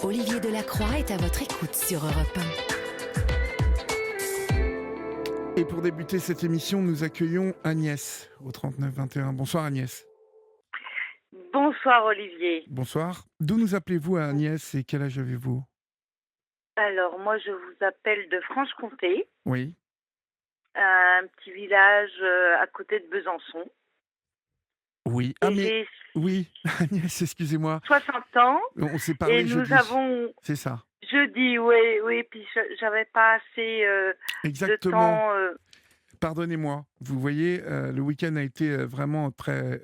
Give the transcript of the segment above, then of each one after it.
Olivier Delacroix est à votre écoute sur Europe 1. Et pour débuter cette émission, nous accueillons Agnès au 3921. Bonsoir Agnès. Bonsoir Olivier. Bonsoir. D'où nous appelez-vous Agnès et quel âge avez-vous? Alors moi je vous appelle de Franche-Comté, Oui. un petit village à côté de Besançon. Oui. Et Mais j'ai oui, Agnès, excusez-moi. 60 ans On s'est et parlé nous jeudi. avons C'est ça. jeudi, oui, puis j'avais pas assez de Exactement. temps. Pardonnez-moi. Vous voyez, le week-end a été vraiment très...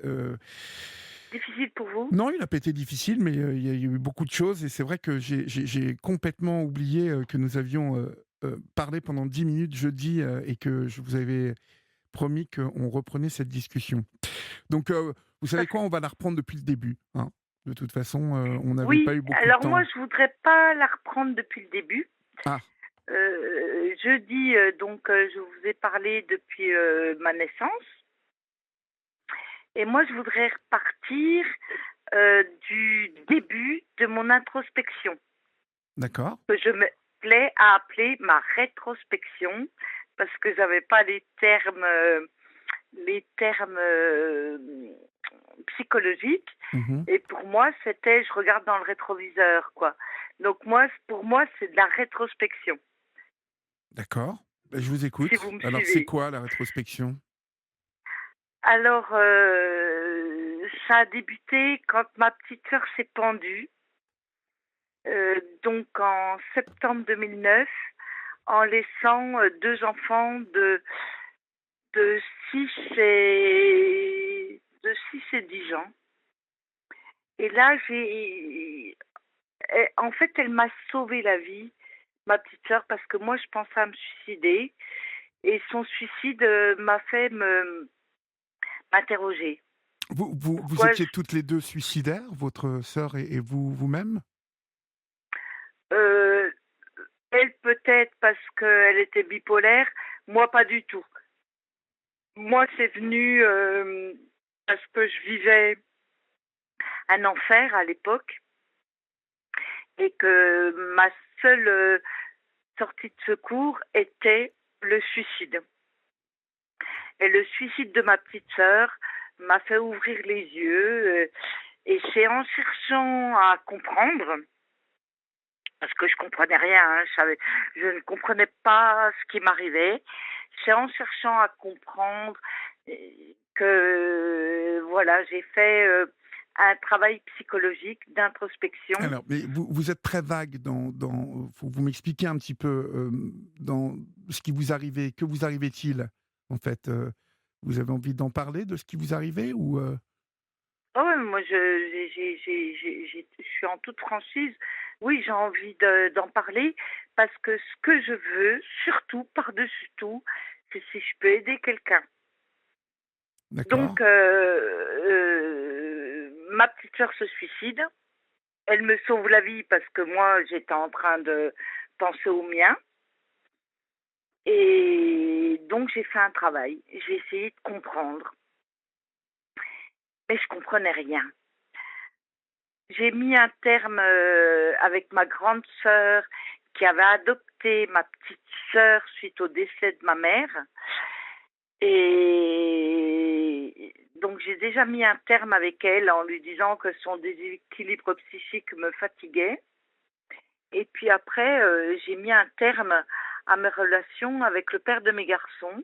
Difficile pour vous? Non, il n'a pas été difficile, mais il y a eu beaucoup de choses. Et c'est vrai que j'ai complètement oublié que nous avions parlé pendant 10 minutes jeudi et que je vous avais promis qu'on reprenait cette discussion. Donc, vous savez quoi, on va la reprendre depuis le début. Hein. De toute façon, on n'avait pas Oui, eu beaucoup de alors temps. moi je voudrais pas la reprendre depuis le début. Ah, Jeudi, je vous ai parlé depuis ma naissance. Et moi je voudrais repartir du début de mon introspection, d'accord. que je me plais à appeler ma rétrospection, parce que j'avais pas les termes psychologiques. Mhm. Et pour moi, c'était je regarde dans le rétroviseur, quoi. Donc pour moi, c'est de la rétrospection. D'accord. Ben, je vous Si écoute. vous me Alors, c'est suivez. quoi la rétrospection? Alors, ça a débuté quand ma petite sœur s'est pendue, donc en septembre 2009, en laissant deux enfants de 6 et 10 ans. Et là, en fait, elle m'a sauvé la vie, ma petite sœur, parce que moi, je pensais à me suicider. Et son suicide m'a fait m'interroger. Vous Pourquoi étiez toutes les deux suicidaires, votre sœur et vous-même? euh, Elle, peut-être parce qu'elle était bipolaire, moi, pas du tout. Moi, c'est venu parce que je vivais un enfer à l'époque et que ma seule sortie de secours était le suicide. Et le suicide de ma petite sœur m'a fait ouvrir les yeux et c'est en cherchant à comprendre, parce que je comprenais rien, hein, je ne comprenais pas ce qui m'arrivait, c'est en cherchant à comprendre que voilà, j'ai fait un travail psychologique d'introspection. Alors, mais vous êtes très vague faut vous m'expliquer un petit peu dans ce qui vous arrivait. Que vous arrivait-il, en fait vous avez envie d'en parler de ce qui vous arrivait ou Oh ouais, moi je suis en toute franchise. Oui, j'ai envie d'en parler parce que ce que je veux, surtout par-dessus tout, c'est si je peux aider quelqu'un. D'accord. Donc, ma petite sœur se suicide. Elle me sauve la vie parce que moi, j'étais en train de penser au mien. Et donc, j'ai fait un travail. J'ai essayé de comprendre. Mais je comprenais rien. J'ai mis un terme avec ma grande sœur qui avait adopté ma petite sœur suite au décès de ma mère. Et donc j'ai déjà mis un terme avec elle en lui disant que son déséquilibre psychique me fatiguait. Et puis après, j'ai mis un terme à mes relations avec le père de mes garçons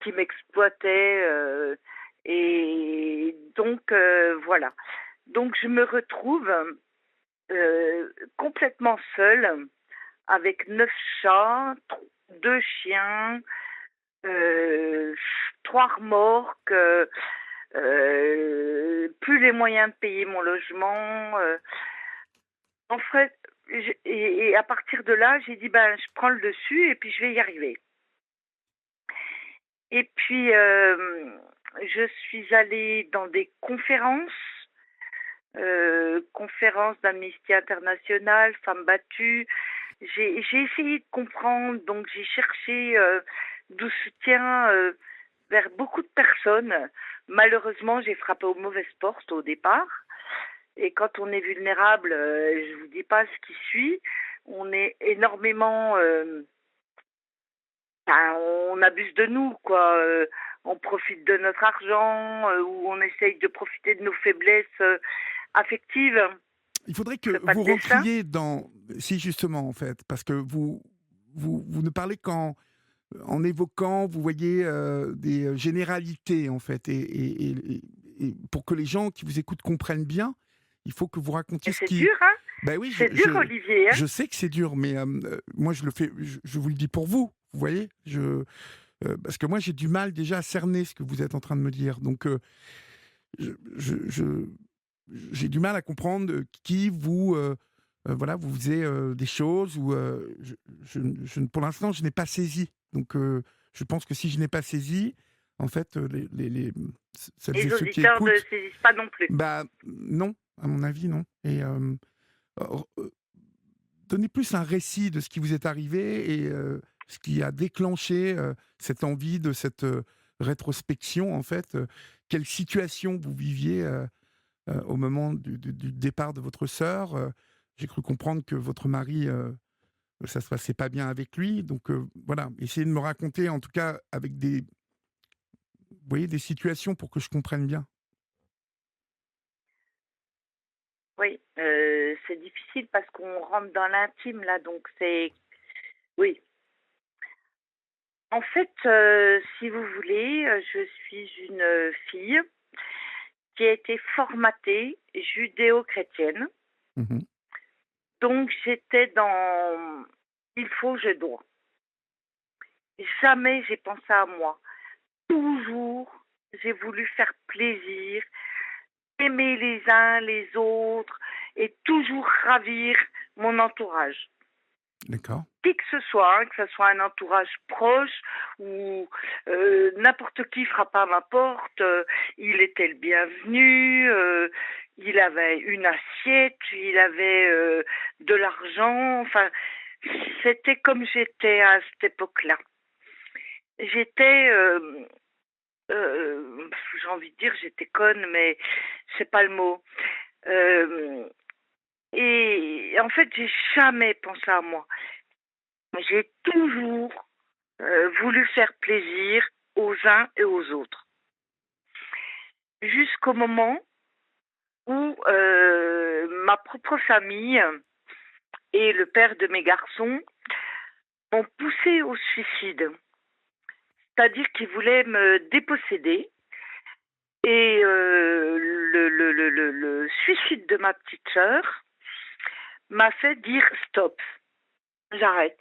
qui m'exploitait. Et donc voilà. Donc je me retrouve complètement seule avec 9 chats, 2 chiens, euh, 3 remorques, plus les moyens de payer mon logement. En fait, et à partir de là, j'ai dit ben je prends le dessus et puis je vais y arriver. Et puis je suis allée dans des conférences d'Amnesty International, femmes battues. J'ai essayé de comprendre, donc j'ai cherché du soutien vers beaucoup de personnes. Malheureusement, j'ai frappé aux mauvaises portes au départ. Et quand on est vulnérable, je vous dis pas ce qui suit, on est énormément, ben, on abuse de nous, quoi. On profite de notre argent, ou on essaye de profiter de nos faiblesses affectives. Il faudrait Je que fais pas de vous dessin. rentriez dans... Si, justement, en fait, parce que vous ne parlez qu'en en évoquant, vous voyez, des généralités, en fait. Et pour que les gens qui vous écoutent comprennent bien, il faut que vous racontiez Et ce c'est qui... dur, hein? Ben oui, C'est dur, Olivier, hein? je sais que c'est dur, mais moi, je le fais, je vous le dis pour vous, vous voyez, parce que moi, j'ai du mal déjà à cerner ce que vous êtes en train de me dire. Donc, je, je- je- j'ai du mal à comprendre qui vous, voilà, vous faisiez des choses où pour l'instant, je n'ai pas saisi. Donc, je pense que si je n'ai pas saisi, en fait, celles et Les ceux qui auditeurs ne écoutent, saisissent pas non plus. bah non, à mon avis, non. Et donnez plus un récit de ce qui vous est arrivé et ce qui a déclenché cette envie de cette rétrospection, en fait. Quelle situation vous viviez au moment du départ de votre sœur. J'ai cru comprendre que votre mari, ça se passait pas bien avec lui. Donc voilà, essayez de me raconter, en tout cas, avec vous voyez, des situations pour que je comprenne bien. Oui, c'est difficile parce qu'on rentre dans l'intime là, donc c'est oui. En fait, si vous voulez, je suis une fille qui a été formatée judéo-chrétienne. Mhm. Donc j'étais dans il faut, je dois. Jamais j'ai pensé à moi. Toujours, j'ai voulu faire plaisir, aimer les uns les autres et toujours ravir mon entourage. D'accord. Qui que ce soit, hein, que ce soit un entourage proche ou n'importe qui frappe à ma porte, il était le bienvenu, il avait une assiette, il avait de l'argent, enfin, c'était comme j'étais à cette époque-là. J'étais, j'ai envie de dire, j'étais conne, mais c'est pas le mot. Euh, et en fait, j'ai jamais pensé à moi. J'ai toujours voulu faire plaisir aux uns et aux autres. Jusqu'au moment où ma propre famille et le père de mes garçons m'ont poussé au suicide. C'est-à-dire qu'ils voulaient me déposséder. Et le suicide de ma petite sœur m'a fait dire stop, j'arrête.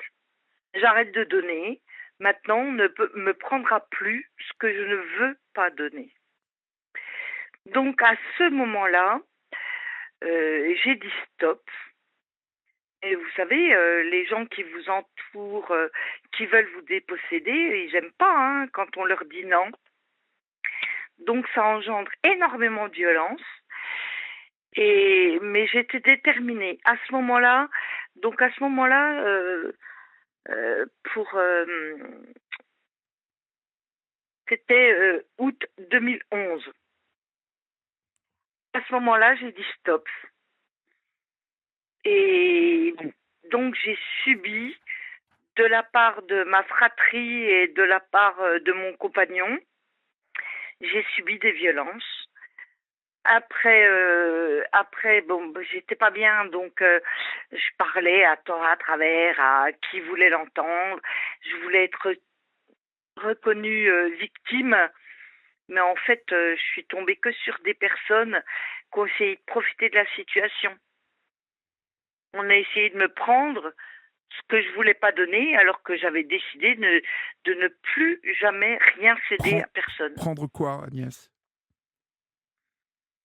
J'arrête de donner. Maintenant, on ne me prendra plus ce que je ne veux pas donner. Donc à ce moment-là, j'ai dit stop. Et vous savez, les gens qui vous entourent, qui veulent vous déposséder, ils n'aiment pas hein, quand on leur dit non. Donc ça engendre énormément de violence. Mais j'étais déterminée. À ce moment-là, donc à ce moment-là, pour c'était août 2011. À ce moment-là, j'ai dit stop. Et donc j'ai subi de la part de ma fratrie et de la part de mon compagnon, j'ai subi des violences. Après, bon, j'étais pas bien, donc je parlais à tort, à travers, à qui voulait l'entendre. Je voulais être reconnue victime, mais en fait, je suis tombée que sur des personnes qui ont essayé de profiter de la situation. On a essayé de me prendre ce que je voulais pas donner, alors que j'avais décidé de ne plus jamais rien céder Prends- à personne. Prendre quoi, Agnès?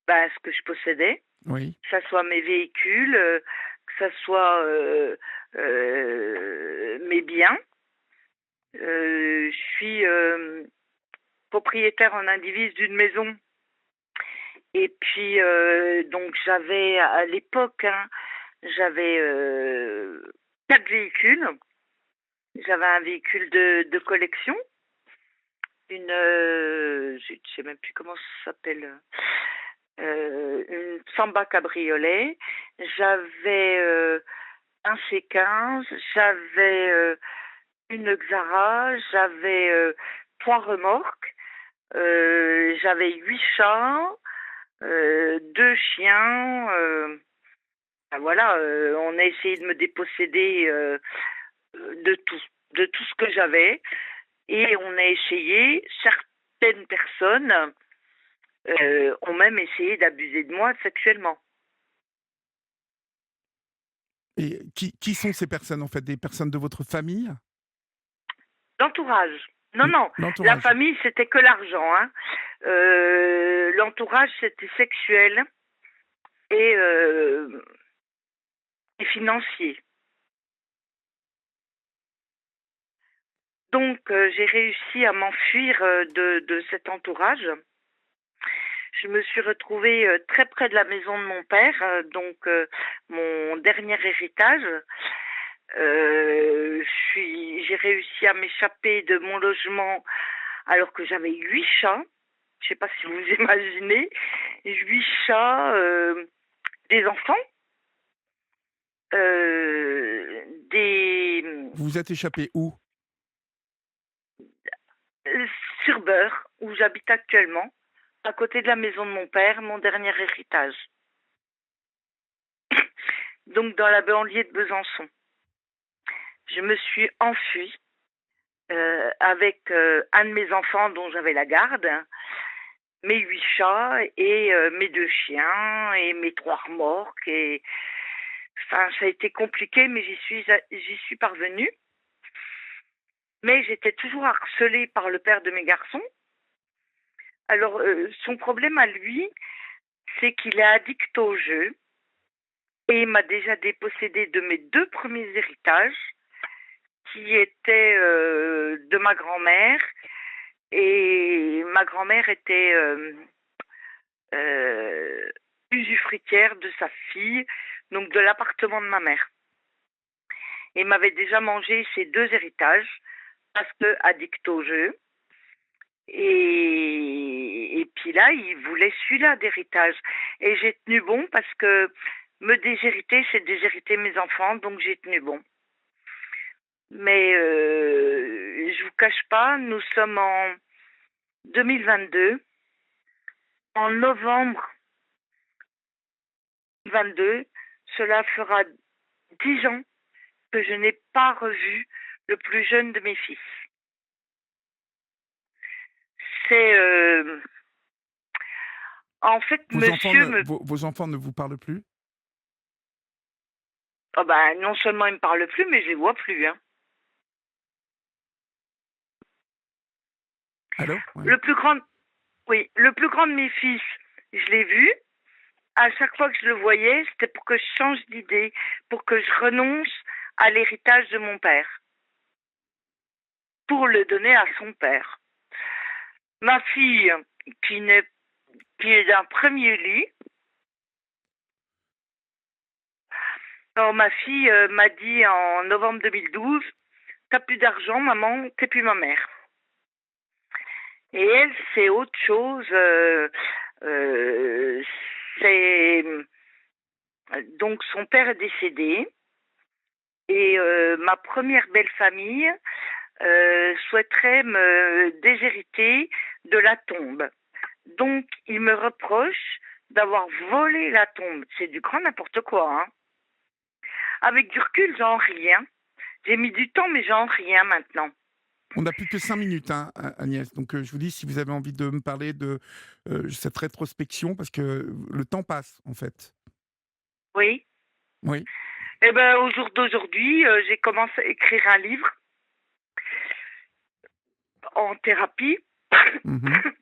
Ben, ce que je possédais, Oui. que ce soit mes véhicules, que ce soit mes biens. Je suis propriétaire en indivise d'une maison. Et puis, donc, j'avais à l'époque, hein, j'avais 4 véhicules. J'avais un véhicule de collection, je ne sais même plus comment ça s'appelle. une Samba cabriolet, j'avais un C15, j'avais une Xara, j'avais 3 remorques, j'avais 8 chats, 2 chiens. Ben voilà, on a essayé de me déposséder de tout ce que j'avais. Et on a essayé, certaines personnes ont même essayé d'abuser de moi sexuellement. Et qui sont ces personnes, en fait? Des personnes de votre famille? L'entourage. Non, non, la L'entourage. famille, c'était que l'argent. Hein. L'entourage, c'était sexuel et, et financier. Donc, j'ai réussi à m'enfuir de cet entourage. Je me suis retrouvée très près de la maison de mon père, mon dernier héritage. J'ai réussi à m'échapper de mon logement alors que j'avais 8 chats. Je ne sais pas si vous imaginez. 8 chats, des enfants, des Vous vous êtes échappé où? sur Beurre, où j'habite actuellement, à côté de la maison de mon père, mon dernier héritage. Donc dans la banlieue de Besançon. Je me suis enfuie avec un de mes enfants dont j'avais la garde, mes 8 chats et mes 2 chiens et mes 3 remorques. Et enfin, ça a été compliqué, mais j'y suis parvenue. Mais j'étais toujours harcelée par le père de mes garçons. Alors, son problème à lui, c'est qu'il est addict au jeu et il m'a déjà dépossédé de mes 2 premiers héritages qui étaient de ma grand-mère. Et ma grand-mère était usufruitière de sa fille, donc de l'appartement de ma mère. Et m'avait déjà mangé ses 2 héritages parce que addict au jeu. Et puis là, il voulait celui-là d'héritage. Et j'ai tenu bon parce que me déshériter, c'est déshériter mes enfants, donc j'ai tenu bon. Mais je vous cache pas, nous sommes en 2022. En novembre 2022, cela fera 10 ans que je n'ai pas revu le plus jeune de mes fils. C'est en fait, Vos enfants ne vous parlent plus? Oh ben, non seulement ils me parlent plus, mais je les vois plus. Hein. Allô? Ouais. Le plus grand de mes fils, je l'ai vu. À chaque fois que je le voyais, c'était pour que je change d'idée, pour que je renonce à l'héritage de mon père, pour le donner à son père. Ma fille, qui est d'un premier lit, alors ma fille m'a dit en novembre 2012, t'as plus d'argent, maman, t'es plus ma mère. Et elle, c'est autre chose. C'est donc son père est décédé et ma première belle famille souhaiterait me déshériter de la tombe. Donc il me reproche d'avoir volé la tombe. C'est du grand n'importe quoi. Hein. Avec du recul, j'en rien. J'ai mis du temps, mais j'en rien maintenant. On n'a plus que 5 minutes, hein, Agnès. Donc, je vous dis, si vous avez envie de me parler de cette rétrospection, parce que le temps passe, en fait. Oui. Oui. Eh bien, au jour d'aujourd'hui, j'ai commencé à écrire un livre en thérapie. Mm-hmm.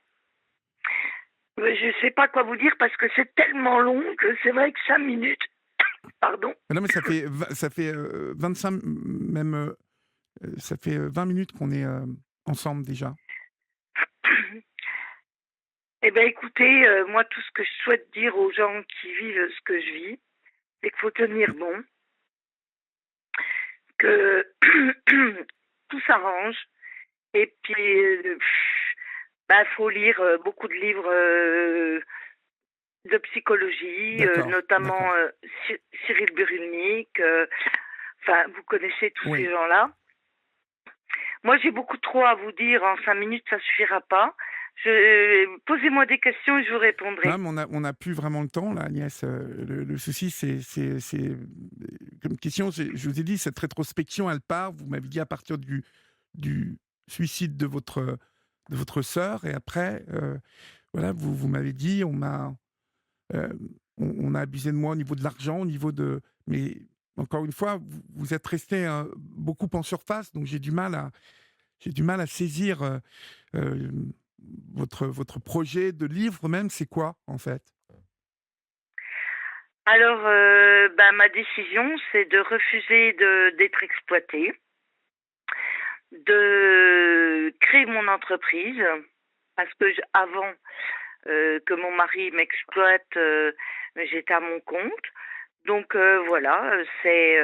Je ne sais pas quoi vous dire parce que c'est tellement long que c'est vrai que 5 minutes. Pardon. Non, mais ça fait 25, même. Ça fait 20 minutes qu'on est ensemble déjà. Eh bien, écoutez, moi, tout ce que je souhaite dire aux gens qui vivent ce que je vis, c'est qu'il faut tenir bon, que tout s'arrange, et puis, faut lire beaucoup de livres de psychologie, D'accord, notamment d'accord. Cyril Burulnik. Enfin, vous connaissez tous ces Oui. gens-là. Moi, j'ai beaucoup trop à vous dire. En 5 minutes, ça suffira pas. Posez-moi des questions et je vous Non, répondrai. mais on n'a plus vraiment le temps, là, Agnès. Le souci, comme question, je vous ai dit, cette rétrospection, elle part. Vous m'avez dit à partir du suicide de votre sœur, et après, voilà, vous m'avez dit, euh, on a abusé de moi au niveau de l'argent, au niveau de. Mais encore une fois, vous êtes resté beaucoup en surface, donc j'ai du mal à saisir euh, votre projet de livre même. C'est quoi, en fait? Alors, ma décision, c'est de refuser d'être exploitée, de créer mon entreprise, parce que avant que mon mari m'exploite, j'étais à mon compte. Donc voilà, c'est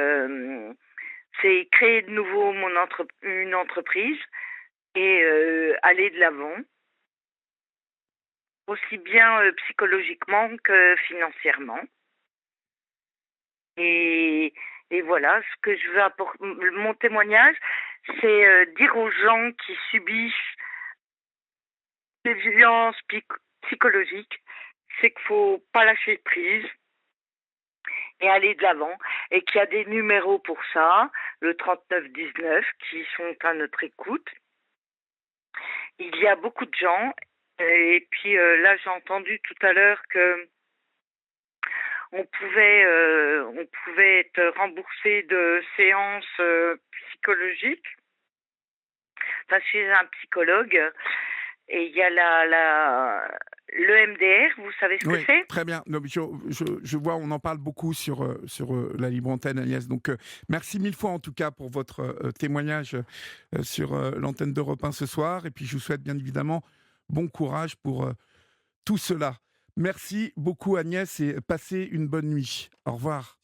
créer de nouveau une entreprise et aller de l'avant, aussi bien psychologiquement que financièrement. Et, et voilà, ce que je veux apporter, mon témoignage, c'est dire aux gens qui subissent des violences psychologiques, c'est qu'il faut pas lâcher prise et aller de l'avant, et qu'il y a des numéros pour ça, le 3919, qui sont à notre écoute. Il y a beaucoup de gens, et puis là j'ai entendu tout à l'heure que on pouvait être remboursé de séances psychologiques, enfin chez un psychologue, et il y a le MDR, vous savez ce que Oui, c'est? très bien. Non, mais je vois, on en parle beaucoup sur, la libre antenne, Agnès. Donc, merci mille fois en tout cas pour votre témoignage sur l'antenne d'Europe 1 ce soir. Et puis, je vous souhaite bien évidemment bon courage pour tout cela. Merci beaucoup, Agnès, et passez une bonne nuit. Au revoir.